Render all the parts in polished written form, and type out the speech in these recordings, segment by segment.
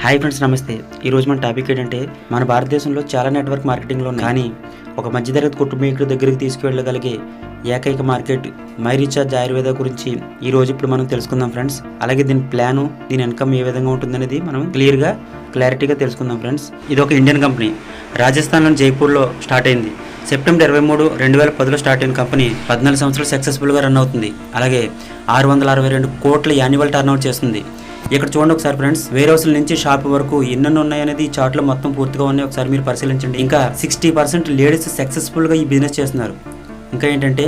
Hi friends, నమస్తే. ఈరోజు మన టాపిక్ ఏంటంటే, మన భారతదేశంలో చాలా నెట్వర్క్ మార్కెటింగ్లో ఉన్నాయి, కానీ ఒక మధ్యతరగతి కుటుంబీకుల దగ్గరికి తీసుకువెళ్ళగలిగే ఏకైక మార్కెట్ మై రీఛార్జ్ ఆయుర్వేద గురించి ఇప్పుడు మనం తెలుసుకుందాం ఫ్రెండ్స్. అలాగే దీని ప్లాను, దీని ఇన్కమ్ ఏ విధంగా ఉంటుందనేది మనం క్లారిటీగా తెలుసుకుందాం ఫ్రెండ్స్. ఇది ఒక ఇండియన్ కంపెనీ, రాజస్థాన్లోని జైపూర్లో స్టార్ట్ అయింది. సెప్టెంబర్ 23, 2010లో స్టార్ట్ అయిన కంపెనీ 14 సంవత్సరాలు సక్సెస్ఫుల్గా రన్ అవుతుంది. అలాగే 662 కోట్ల యాన్యువల్ టర్న్ఓవర్ చేస్తుంది. ఇక్కడ చూడండి ఒకసారి ఫ్రెండ్స్, వేర్ హౌస్ల నుంచి షాప్ వరకు ఎన్నెన్ని ఉన్నాయనేది ఈ చార్ట్లో మొత్తం పూర్తిగా ఉన్నాయి. ఒకసారి మీరు పరిశీలించండి. ఇంకా 60% లేడీస్ సక్సెస్ఫుల్గా ఈ బిజినెస్ చేస్తున్నారు. ఇంకా ఏంటంటే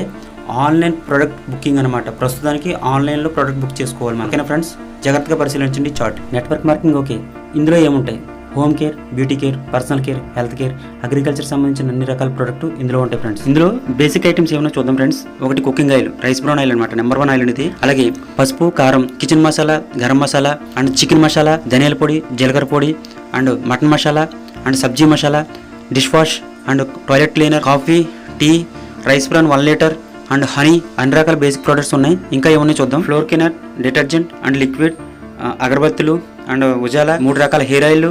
ఆన్లైన్ ప్రొడక్ట్ బుకింగ్ అనమాట. ప్రస్తుతానికి ఆన్లైన్లో ప్రొడక్ట్ బుక్ చేసుకోవాలి. ఓకేనా ఫ్రెండ్స్, జాగ్రత్తగా పరిశీలించండి చార్ట్. Network marketing okay. ఇందులో ఏముంటాయి? Home care, beauty care, personal care, health care, agriculture సంబంధించిన అన్ని రకాల ప్రొడక్ట్ ఇందులో ఉంటాయి ఫ్రెండ్స్. ఇందులో బేసిక్ ఐటమ్స్ ఏమైనా చూద్దాం ఫ్రెండ్స్. ఒకటి cooking oil, rice bran oil అనమాట, నెంబర్ 1 ఆయిల్ ఇది. అలాగే పసుపు, కారం, kitchen masala, garam masala and chicken masala, ధనియాల పొడి, జీలకర్ర పొడి and mutton masala and sabzi masala, dish wash and toilet cleaner, coffee, tea, rice bran 1 litre and honey, అన్ని రకాల బేసిక్ ప్రొడక్ట్స్ ఉన్నాయి. ఇంకా ఏమన్నా చూద్దాం. Floor cleaner, detergent and liquid, అగరబత్తులు అండ్ ఉజాలా, 3 రకాల హెయిర్ ఆయిల్,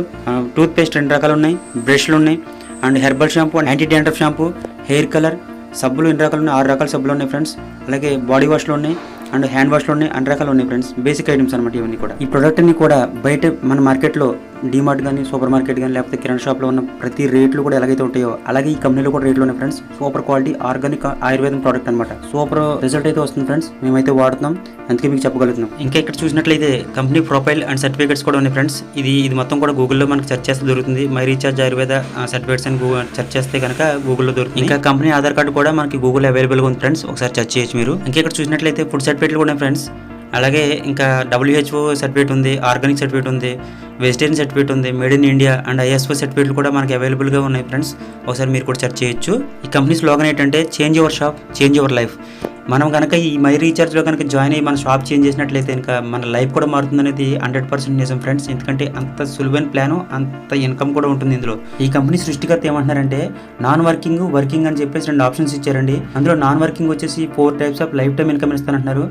టూత్ పేస్ట్ 2 రకాలు ఉన్నాయి, బ్రష్లు ఉన్నాయి and herbal shampoo and anti dandruff shampoo, hair colour, సబ్బులు 2 రకాలు ఉన్నాయి, 6 రకాల సబ్బులు ఉన్నాయి ఫ్రెండ్స్. అలాగే బాడీ వాష్లు ఉన్నాయి అండ్ హ్యాండ్ వాష్లు ఉన్నాయి, అన్ని రకాలు ఉన్నాయి ఫ్రెండ్స్. బేసిక్ ఐటమ్స్ అనమాట ఇవన్నీ కూడా. ఈ ప్రోడక్ట్ అన్ని కూడా బయట మన మార్కెట్లో డిమార్ట్ కానీ, సూపర్ మార్కెట్ కానీ, లేకపోతే కిరాణా షాప్లో ఉన్న ప్రతి రేట్లు కూడా ఎలాగైతే ఉంటాయో అలాగే ఈ కంపెనీలో కూడా రేట్లు ఉన్నాయి ఫ్రెండ్స్. సూపర్ క్వాలిటీ ఆర్గానిక్ ఆయుర్వేదం ప్రోడక్ట్ అనమాట. సూపర్ రిజల్ట్ అయితే వస్తుంది ఫ్రెండ్స్. మేమైతే వాడుతున్నాం, అందుకే మీకు చెప్పగలుగుతున్నాం. ఇంకా ఇక్కడ చూసినట్లయితే కంపెనీ ప్రొఫైల్ అండ్ సర్టిఫికేట్స్ కూడా ఉన్నాయి ఫ్రెండ్స్. ఇది మొత్తం కూడా గూగుల్లో మనకి సెర్చ్ చేస్తే దొరుకుతుంది. మై రీఛార్జ్ ఆయుర్వేద సర్టిఫికేట్స్ అని సెర్చ్ చేస్తే కనుక గూగుల్లో దొరుకుతుంది. ఇంకా కంపెనీ ఆధార్ కార్డు కూడా మనకి గూగుల్ అవైలబుల్గా ఉంది ఫ్రెండ్స్, ఒకసారి సెర్చ్ చేయొచ్చు మీరు. ఇంకా ఇక్కడ చూసినట్లయితే ఫుడ్ సర్టిఫికేట్లు కూడా ఉన్నాయి ఫ్రెండ్స్. అలాగే ఇంకా WHO సర్టిఫికేట్ ఉంది, ఆర్గానిక్ సర్టిఫికేట్ ఉంది, వెజిటేరియన్ సర్టిఫికేట్ ఉంది, made in India and ISO సర్టిఫికేట్లు కూడా మనకి అవైలబుల్గా ఉన్నాయి ఫ్రెండ్స్. ఒకసారి మీరు కూడా సెర్చ్ చేయొచ్చు. ఈ కంపెనీ స్లోగన్ ఏంటంటే, change your shop, change your life. మనం కనుక ఈ మై రీఛార్జ్లో కనుక జాయిన్ అయ్యి మన షాప్ చేంజ్ చేసినట్లయితే ఇంకా మన లైఫ్ కూడా మారుతుంది అనేది 100% నిజం ఫ్రెండ్స్. ఎందుకంటే అంత సులువైన ప్లాను, అంత ఇన్కమ్ కూడా ఉంటుంది ఇందులో. ఈ కంపెనీ సృష్టికర్త ఏమంటున్నారంటే, నాన్ వర్కింగ్, వర్కింగ్ అని చెప్పేసి 2 ఆప్షన్స్ ఇచ్చారండి. అందులో నాన్ వర్కింగ్ వచ్చేసి 4 types of life time income ఇస్తానంటున్నారు.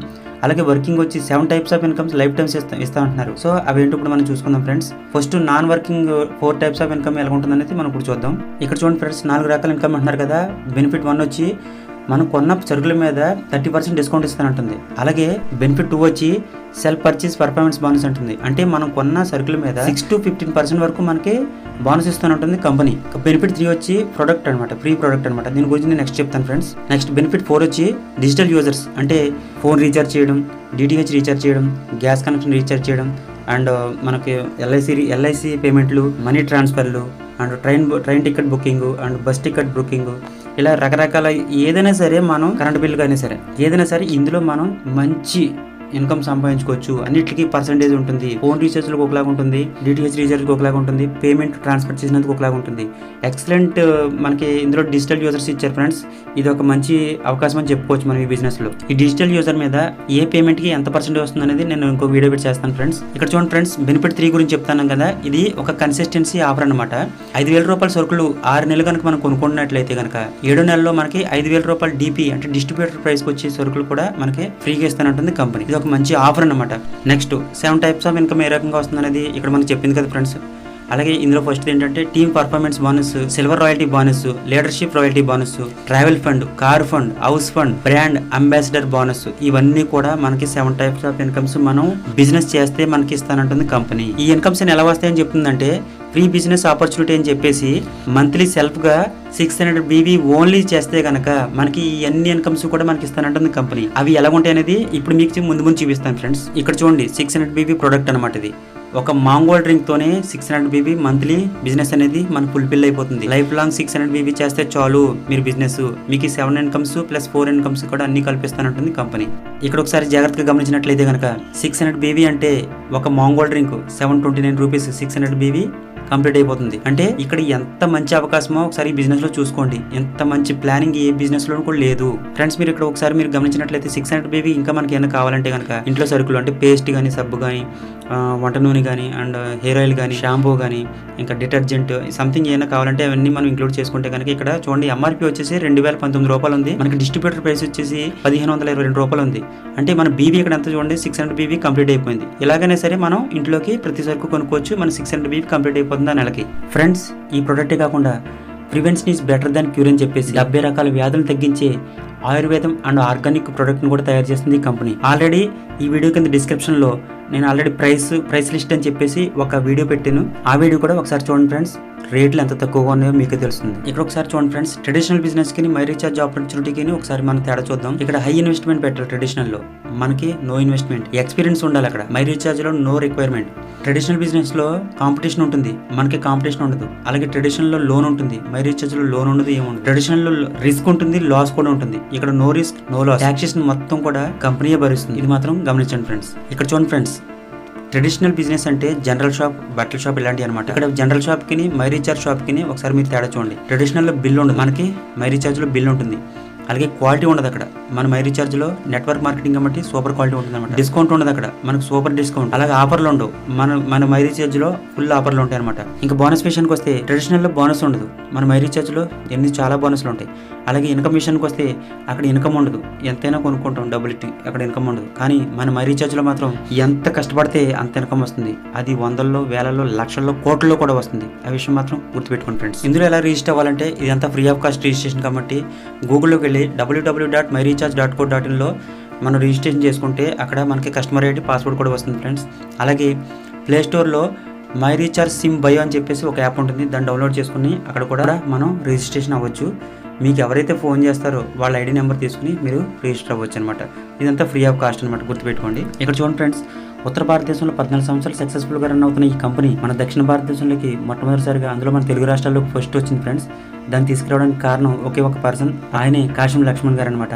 అలాగే వర్కింగ్ వచ్చి 7 types of incomes life times ఇస్తా అంటున్నారు. సో అవేంటో ఇప్పుడు మనం చూసుకుందాం friends. First non working 4 types of income ఎలా ఉంటుంది అనేది మనం ఇప్పుడు చూద్దాం. ఇక్కడ చూడండి ఫ్రెండ్స్, 4 రకాల ఇన్కమ్ అంటున్నారు కదా. బెనిఫిట్ 1 వచ్చి మనం కొన్న సరుకుల మీద 30% డిస్కౌంట్ ఇస్తానంటుంది. అలాగే బెనిఫిట్ 2 వచ్చి సెల్ఫ్ పర్చేస్ పర్ఫార్మెన్స్ బోనస్ అంటుంది. అంటే మనం కొన్న సరుకుల మీద 6 to 15% వరకు మనకి బోనస్ ఇస్తానంటుంది కంపెనీ. బెనిఫిట్ 3 వచ్చి ప్రొడక్ట్ అనమాట, ఫ్రీ ప్రొడక్ట్ అనమాట. దీని గురించి నేను నెక్స్ట్ చెప్తాను ఫ్రెండ్స్. నెక్స్ట్ బెనిఫిట్ 4 వచ్చి డిజిటల్ యూజర్స్, అంటే ఫోన్ రీఛార్జ్ చేయడం, DTH రీఛార్జ్ చేయడం, గ్యాస్ కనెక్షన్ రీఛార్జ్ చేయడం అండ్ మనకి LIC పేమెంట్లు, మనీ ట్రాన్స్ఫర్లు and train ticket booking and bus ticket booking, ఇలా రకరకాల ఏదైనా సరే, మనం కరెంట్ బిల్ కానీ సరే ఏదైనా సరే ఇందులో మనం మంచి ఇన్కమ్ సంపాదించుకోవచ్చు. అన్నిటికీ పర్సెంటేజ్ ఉంటుంది. ఫోన్ రీఛార్జ్లకు ఒకలాగా ఉంటుంది, DTH రీఛార్జ్కి ఒకలాగా ఉంటుంది, పేమెంట్ ట్రాన్స్ఫర్ చేసినందుకు ఒకలాగా ఉంటుంది. ఎక్సలెంట్ మనకి ఇందులో డిజిటల్ యూజర్స్ ఇచ్చారు ఫ్రెండ్స్. ఇది ఒక మంచి అవకాశం అని చెప్పుకోవచ్చు మనం ఈ బిజినెస్లో. ఈ డిజిటల్ యూజర్ మీద ఏ పేమెంట్కి ఎంత పర్సెంటేజ్ వస్తుంది అనేది నేను ఇంకో వీడియో పెట్టి చేస్తాను ఫ్రెండ్స్. ఇక్కడ చూడండి ఫ్రెండ్స్, బెనిఫిట్ 3 గురించి చెప్తాను కదా. ఇది ఒక కన్సిస్టెన్సీ ఆఫర్ అనమాట. 5,000 రూపాయల సరుకులు 6 నెలలు కనుక మనం కొనుక్కున్నట్లయితే కనుక 7వ నెలలో మనకి 5,000 రూపాయలు DP అంటే డిస్ట్రిబ్యూటర్ ప్రైస్కి వచ్చే సరుకులు కూడా మనకి ఫ్రీగా ఇస్తానంటుంది కంపెనీ. ఇది ఒక మంచి ఆఫర్ అనమాట. నెక్స్ట్ 7 టైప్స్ ఆఫ్ ఇన్కమ్ ఏ రకంగా వస్తుంది అనేది ఇక్కడ మనకి చెప్పింది కదా ఫ్రెండ్స్. అలాగే ఇందులో ఫస్ట్ ఏంటంటే team performance bonus, silver royalty bonus, leadership royalty bonus, travel fund, car fund, house fund, brand ambassador bonus, ఇవన్నీ కూడా మనకి 7 టైప్స్ ఆఫ్ ఇన్కమ్స్ మనం బిజినెస్ చేస్తే మనకి ఇస్తానంటుంది కంపెనీ. ఈ ఇన్కమ్స్ ఎలా వస్తాయని చెప్తుందంటే, ఫ్రీ బిజినెస్ ఆపర్చునిటీ అని చెప్పేసి మంత్లీ సెల్ఫ్గా 600 BV ఓన్లీ చేస్తే కనుక మనకి ఈ అన్ని ఇన్కమ్స్ కూడా మనకి ఇస్తానంటుంది కంపెనీ. అవి ఎలా ఉంటాయి అనేది ఇప్పుడు మీకు ముందు చూపిస్తాను ఫ్రెండ్స్. ఇక్కడ చూడండి, 600 BV ప్రొడక్ట్ అనమాట. ఇది ఒక మాంగోల్ డ్రింక్ తోనే 600 BV మంత్లీ బిజినెస్ అనేది మన ఫుల్ఫిల్ అయిపోతుంది. లైఫ్ లాంగ్ 600 BV చేస్తే చాలు మీరు బిజినెస్. మీకు 7 ఇన్కమ్స్ ప్లస్ 4 ఇన్కమ్స్ కూడా అన్ని కల్పిస్తానంటుంది కంపెనీ. ఇక్కడ ఒకసారి జాగ్రత్తగా గమనించినట్లయితే కనుక 600 BV అంటే ఒక మాంగోల్ డ్రింక్ 729 రూపీస్ 600 BV కంప్లీట్ అయిపోతుంది. అంటే ఇక్కడ ఎంత మంచి అవకాశమో ఒకసారి ఈ బిజినెస్ లో చూసుకోండి. ఎంత మంచి ప్లానింగ్ ఏ బిజినెస్ లో కూడా లేదు ఫ్రెండ్స్. మీరు ఇక్కడ ఒకసారి మీరు గమనించినట్లయితే 600 BV ఇంకా మనకి ఏమైనా కావాలంటే కనుక ఇంట్లో సరుకులు అంటే పేస్ట్ కానీ, సబ్బు కానీ, వంట నూనె కానీ అండ్ హెయిర్ ఆయిల్ కానీ షాంపూ కానీ ఇంకా డిటర్జెంట్ సంథింగ్ ఏమైనా కావాలంటే అవన్నీ మనం ఇంక్లూడ్ చేసుకుంటే కనుక ఇక్కడ చూడండి ఎంఆర్పీ వచ్చేసి 2019 రూపాయలు ఉంది. మనకి డిస్ట్రిబ్యూటర్ ప్రైస్ వచ్చేసి 1522 రూపాయలు ఉంది. అంటే మన బీబీ ఇక్కడ ఎంత చూడండి 600 బీబీ కంప్లీట్ అయిపోయింది. ఇలాగనే సరే మనం ఇంట్లోకి ప్రతి సరుకు కొనుక్కోవచ్చు. మన 600 బీబీ కంప్లీట్ అయిపోతుంది ఆ నెలకి. ఫ్రెండ్స్ ఈ ప్రొడక్టే కాకుండా prevention is better than cure అని చెప్పేసి 70 రకాల వ్యాధులను తగ్గించే ఆయుర్వేదం అండ్ ఆర్గానిక్ ప్రోడక్ట్ని కూడా తయారు చేస్తుంది ఈ కంపెనీ. ఆల్రెడీ ఈ వీడియో కింద డిస్క్రిప్షన్లో నేను ఆల్రెడీ ప్రైస్ లిస్ట్ అని చెప్పేసి ఒక వీడియో పెట్టాను. ఆ వీడియో కూడా ఒకసారి చూడండి ఫ్రెండ్స్. రేట్లు ఎంత తక్కువగా ఉన్నాయో మీకు తెలుస్తుంది. ఇక్కడ ఒకసారి చూడండి ఫ్రెండ్స్, ట్రెడిషనల్ బిజినెస్ కి మై రీఛార్జ్ ఆపర్చునిటీకి ఒకసారి మనం తేడా చూద్దాం. ఇక్కడ హై ఇన్వెస్ట్మెంట్ పెట్టాలి ట్రెడిషనల్ లో, మనకి నో ఇన్వెస్ట్మెంట్. ఎక్స్పీరియన్స్ ఉండాలి అక్కడ. మై రీఛార్జ్ లో నో రిక్వైర్మెంట్. ట్రెడిషనల్ బిజినెస్ లో కాంపిటీషన్ ఉంటుంది, మనకి కాంపిటీషన్ ఉండదు. అలాగే ట్రెడిషనల్ లో లోన్ ఉంటుంది, మై రీఛార్జ్ లో లోన్ ఉండదు, ఏముండదు. ట్రెడిషనల్ లో రిస్క్ ఉంటుంది, లాస్ కూడా ఉంటుంది. ఇక్కడ no risk no loss. Taxation మొత్తం కూడా కంపెనీయే భరిస్తుంది. ఇది మాత్రం గమనించండి ఫ్రెండ్స్. ఇక్కడ చూడండి ఫ్రెండ్స్, ట్రెడిషనల్ బిజినెస్ అంటే జనరల్ షాప్, బట్టల షాప్ ఇలాంటివి అనమాట. ఇక్కడ జనరల్ షాప్ కి మై రీఛార్జ్ షాప్ కి ఒకసారి మీరు తేడా చూడండి. ట్రెడిషనల్ లో బిల్ ఉండదు, మనకి మై రీఛార్జ్ లో బిల్ ఉంటుంది. అలాగే క్వాలిటీ ఉండదు అక్కడ. మన మై రీఛార్జ్ లో నెట్వర్క్ మార్కెటింగ్ కాబట్టి సూపర్ క్వాలిటీ ఉంటుంది అనమాట. డిస్కౌంట్ ఉండదు అక్కడ, మనకు సూపర్ డిస్కౌంట్. అలాగే ఆఫర్లు ఉండవు. మన మై రీఛార్జ్ లో ఫుల్ ఆఫర్లు ఉంటాయి అనమాట. ఇంకా బోనస్ విషయానికి వస్తే ట్రెడిషనల్ లో బోనస్ ఉండదు, మన మై రీఛార్జ్ లో చాలా బోనస్లు ఉంటాయి. అలాగే ఇన్కమ్ విషయానికి వస్తే అక్కడ ఇన్కమ్ ఉండదు, ఎంతైనా కొనుక్కుంటాం డబ్బులు ఇట్టి, అక్కడ ఇన్కమ్ ఉండదు. కానీ మన మై రీఛార్జ్ లో మాత్రం ఎంత కష్టపడితే అంత ఇన్కమ్ వస్తుంది. అది వందల్లో, వేలల్లో, లక్షల్లో, కోట్లలో కూడా వస్తుంది. ఆ విషయం మాత్రం గుర్తుపెట్టుకోండి ఫ్రెండ్స్. ఇందులో ఎలా రిజిస్టర్ అవ్వాలంటే ఇదంతా ఫ్రీ ఆఫ్ కాస్ట్ రిజిస్ట్రేషన్ కాబట్టి గూగుల్లోకి వెళ్ళి www.myrecharge.co.in లో మనం రిజిస్ట్రేషన్ చేసుకుంటే అక్కడ మనకి కస్టమర్ ఐడి, పాస్వర్డ్ కూడా వస్తుంది ఫ్రెండ్స్. అలాగే ప్లే స్టోర్లో మై రీఛార్జ్ సిమ్ బయో అని చెప్పేసి ఒక యాప్ ఉంటుంది, దాన్ని డౌన్లోడ్ చేసుకుని అక్కడ కూడా మనం రిజిస్ట్రేషన్ అవ్వచ్చు. మీకు ఎవరైతే ఫోన్ చేస్తారో వాళ్ళ ఐడి నెంబర్ తీసుకుని మీరు రిజిస్టర్ అవ్వచ్చు అనమాట. ఇదంతా ఫ్రీ ఆఫ్ కాస్ట్ అనమాట, గుర్తుపెట్టుకోండి. ఇక్కడ చూడండి ఫ్రెండ్స్, ఉత్తర భారతదేశంలో 14 సంవత్సరాలు సక్సెస్ఫుల్గా రన్ అవుతున్న ఈ కంపెనీ మన దక్షిణ భారతదేశంలోకి మొట్టమొదటిసారిగా, అందులో మన తెలుగు రాష్ట్రాల్లోకి ఫస్ట్ వచ్చింది ఫ్రెండ్స్. దాన్ని తీసుకురావడానికి కారణం ఒకే ఒక పర్సన్, ఆయనే కాశం లక్ష్మణ్ గారు అనమాట.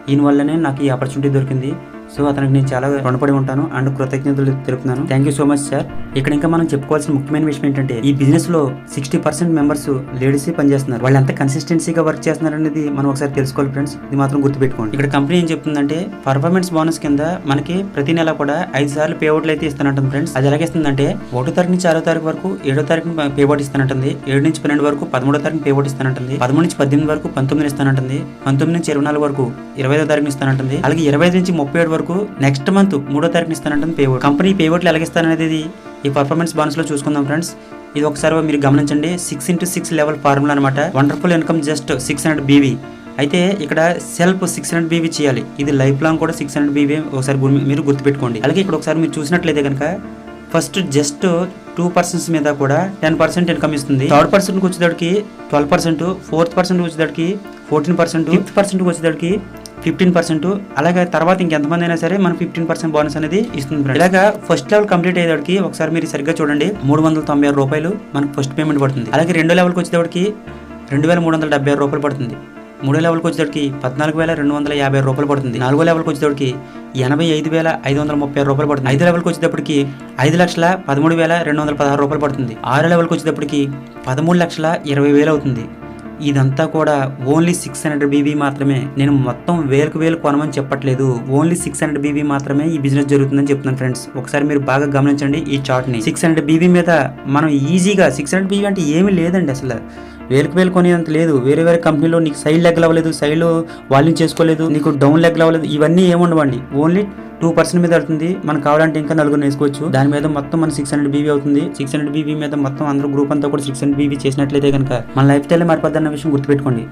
ఈయన వల్లనే నాకు ఈ ఆపర్చునిటీ దొరికింది. సో అతనికి నేను చాలా రుణపడి ఉంటాను అండ్ కృతజ్ఞతలు తెలుపుతున్నాను. Thank you so much sir. ఇక్కడ ఇంకా మనం చెప్పుకోవాల్సిన ముఖ్యమైన విషయం ఏంటంటే ఈ బిజినెస్ లో 60% మెంబర్స్ లేడీస్ పనిచేస్తున్నారు. వాళ్ళు ఎంత కన్సిస్టెన్సీగా వర్క్ చేస్తున్నారు అనేది మనం ఒకసారి తెలుసుకోవాలి ఫ్రెండ్స్. ఇది మాత్రం గుర్తుపెట్టుకోండి. ఇక్కడ కంపెనీ ఏం చెప్తుందంటే పర్ఫార్మెన్స్ బోనస్ కింద మనకి ప్రతి నెల కూడా 5 సార్లు పేఅవుట్లు అయితే ఇస్తానంటుంది ఫ్రెండ్స్. అది ఎలాగేస్తుందంటే 1వ తారీఖు నుంచి 6వ తారీఖు వరకు 7వ తారీఖు పేఅవుట్ ఇస్తానంటుంది, 7 నుంచి 12 వరకు 13వ తారీఖు పేఅవుట్ ఇస్తానంటుంది, 13 నుంచి 18 వరకు 19 ఇస్తానంటుంది, 19 నుంచి 24 వరకు 25వ తారీఖు ఇస్తానంటుంది, అలాగే 25 నుంచి 37 వరకు నెక్స్ట్ మంత్ 3వ తారీఖు ఇస్తానంటుంది పేఅవుట్. కంపెనీ పేఅవుట్లు ఎలాగిస్తాననేది ఈ పర్ఫార్మెన్స్ బోనస్ లో చూసుకుందాం ఫ్రెండ్స్. ఇది ఒకసారి మీరు గమనించండి. 6x6 లెవెల్ ఫార్ములా అనమాట. Wonderful income just 600 BV. అయితే ఇక్కడ సెల్ఫ్ 600 BV చేయాలి. ఇది లైఫ్ లాంగ్ కూడా 600 BV ఒకసారి మీరు గుర్తుపెట్టుకోండి. అలాగే ఇక్కడ ఒకసారి మీరు చూసినట్లయితే కనుక ఫస్ట్ జస్ట్ 2% మీద కూడా 10% ఇన్కమ్ ఇస్తుంది. 3rd పర్సన్కి వచ్చేదానికి 12%, 4th పర్సన్కి వచ్చేదానికి 14%, 5th పర్సన్కి వచ్చేదానికి 15%. అలాగే తర్వాత ఇంకెంతమంది అయినా సరే మనం 15% బోనస్ అనేది ఇస్తుంది. ఇలాగా ఫస్ట్ లెవెల్ కంప్లీట్ అయ్యేవాడికి ఒకసారి మీరు సరిగ్గా చూడండి 396 రూపాయలు మనకు ఫస్ట్ పేమెంట్ పడుతుంది. అలాగే 2వ లెవెల్కి వచ్చేటప్పటికి 2376 రూపాయలు పడుతుంది. 3వ లెవెల్కి వచ్చేటప్పటికి 14,250 రూపాయలు పడుతుంది. 4వ లెవెల్కి వచ్చేటప్పటికి 85,530 రూపాయలు పడుతుంది. 5వ లెవెల్కి వచ్చేటప్పటికి 5,13,216 రూపాయలు పడుతుంది. 6వ లెవెల్కి వచ్చేటప్పటికి 13,20,000 అవుతుంది. ఇదంతా కూడా ఓన్లీ 600 BV మాత్రమే. నేను మొత్తం వేలు కొనమని చెప్పట్లేదు, ఓన్లీ 600 BV మాత్రమే ఈ బిజినెస్ జరుగుతుందని చెప్తున్నాను ఫ్రెండ్స్. ఒకసారి మీరు బాగా గమనించండి ఈ చార్ట్ ని. 600 BV మీద మనం ఈజీగా 600 BV అంటే ఏమీ లేదండి, అసలు వేలు కొనేంత లేదు. వేరే కంపెనీలో నీకు సైడ్ లెగ్ అవ్వలేదు, సైడ్ వాల్యూమ్ చేసుకోలేదు, నీకు డౌన్ లెగ్ అవ్వలేదు, ఇవన్నీ ఏముండవండి. ఓన్లీ 2% మీద వెళ్తుంది. మనకు కావాలంటే ఇంకా 4 వేసుకోవచ్చు. దాని మీద మొత్తం మన 600 BV అవుతుంది. 600 BV మీద మొత్తం అందరూ గ్రూప్ అంతా కూడా 600 BV చేసినట్లయితే కనుక మన లైఫ్ స్టైల్ మారిపోద్ది అన్న విషయం గుర్తుపెట్టుకోండి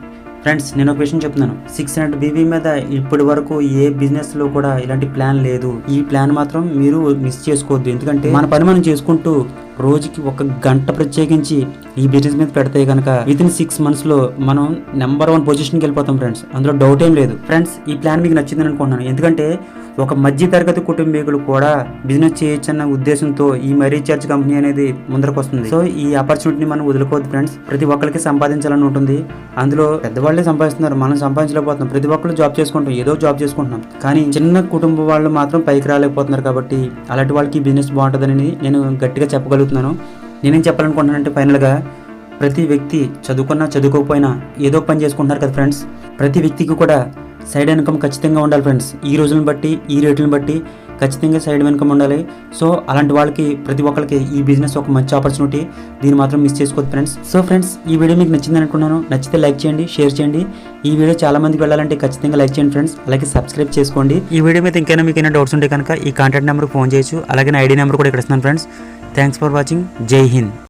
ఫ్రెండ్స్. నేను ఒక విషయం చెప్తున్నాను, 600 BV మీద ఇప్పటి వరకు ఏ బిజినెస్ లో కూడా ఇలాంటి ప్లాన్ లేదు. ఈ ప్లాన్ మాత్రం మీరు మిస్ చేసుకోవద్దు. ఎందుకంటే మన పని మనం చేసుకుంటూ రోజుకి 1 గంట ప్రత్యేకించి ఈ బిజినెస్ మీద పెడితే కనుక వితిన్ 6 months లో మనం నెంబర్ 1 పొజిషన్కి వెళ్ళిపోతాం ఫ్రెండ్స్. అందులో డౌట్ ఏం లేదు ఫ్రెండ్స్. ఈ ప్లాన్ మీకు నచ్చిందని అనుకుంటున్నాను. ఎందుకంటే ఒక మధ్య తరగతి కుటుంబీకులు కూడా బిజినెస్ చేయొచ్చన్న ఉద్దేశంతో ఈ మై రీఛార్జ్ కంపెనీ అనేది ముందరకు వస్తుంది. సో ఈ ఆపర్చునిటీని మనం వదులుకోవద్దు ఫ్రెండ్స్. ప్రతి ఒక్కరికి సంపాదించాలని ఉంటుంది. అందులో పెద్దవాళ్ళే సంపాదిస్తున్నారు, మనం సంపాదించలేకపోతున్నాం. ప్రతి ఒక్కరు జాబ్ చేసుకుంటాం, ఏదో జాబ్ చేసుకుంటున్నాం. కానీ చిన్న కుటుంబం వాళ్ళు మాత్రం పైకి రాలేకపోతున్నారు. కాబట్టి అలాంటి వాళ్ళకి బిజినెస్ బాగుంటుందని నేను గట్టిగా చెప్పగలుగుతున్నాను. నేనేం చెప్పాలనుకుంటున్నానంటే ఫైనల్గా ప్రతి వ్యక్తి చదువుకున్నా చదువుకోకపోయినా ఏదో పని చేసుకుంటున్నారు కదా ఫ్రెండ్స్. ప్రతి వ్యక్తికి కూడా సైడ్ ఇన్కమ్ ఖచ్చితంగా ఉండాలి ఫ్రెండ్స్. ఈ రోజులను బట్టి ఈ రేట్లను బట్టి ఖచ్చితంగా సైడ్ ఇన్కమ్ ఉండాలి. సో అలాంటి వాళ్ళకి ప్రతి ఒక్కరికి ఈ బిజినెస్ ఒక మంచి ఆపర్చునిటీ. దీన్ని మాత్రం మిస్ చేసుకోవద్దు ఫ్రెండ్స్. సో ఫ్రెండ్స్ ఈ వీడియో మీకు నచ్చింది అనుకున్నాను. నచ్చితే లైక్ చేయండి, షేర్ చేయండి. ఈ వీడియో చాలా మందికి వెళ్ళాలంటే ఖచ్చితంగా లైక్ చేయండి ఫ్రెండ్స్. అలాగే సబ్స్క్రైబ్ చేసుకోండి. ఈ వీడియో మీద ఇంకైనా మీకు ఏమైనా డౌట్స్ ఉంటే కనుక ఈ కాంటాక్ట్ నెంబర్కి ఫోన్ చేయొచ్చు. అలాగే నా ఐడి నెంబర్ కూడా ఇక్కడ ఇస్తున్నాను ఫ్రెండ్స్. Thanks for watching. జై హింద్.